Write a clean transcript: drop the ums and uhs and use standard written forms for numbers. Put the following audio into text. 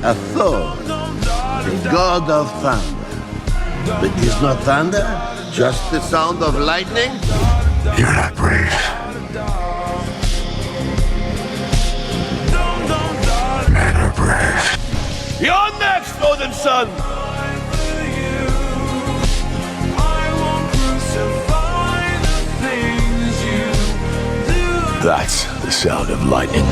A Thor, the god of thunder. But is not thunder just the sound of lightning? You're not brave. Men are brave. You're next, Odin son! That's the sound of lightning.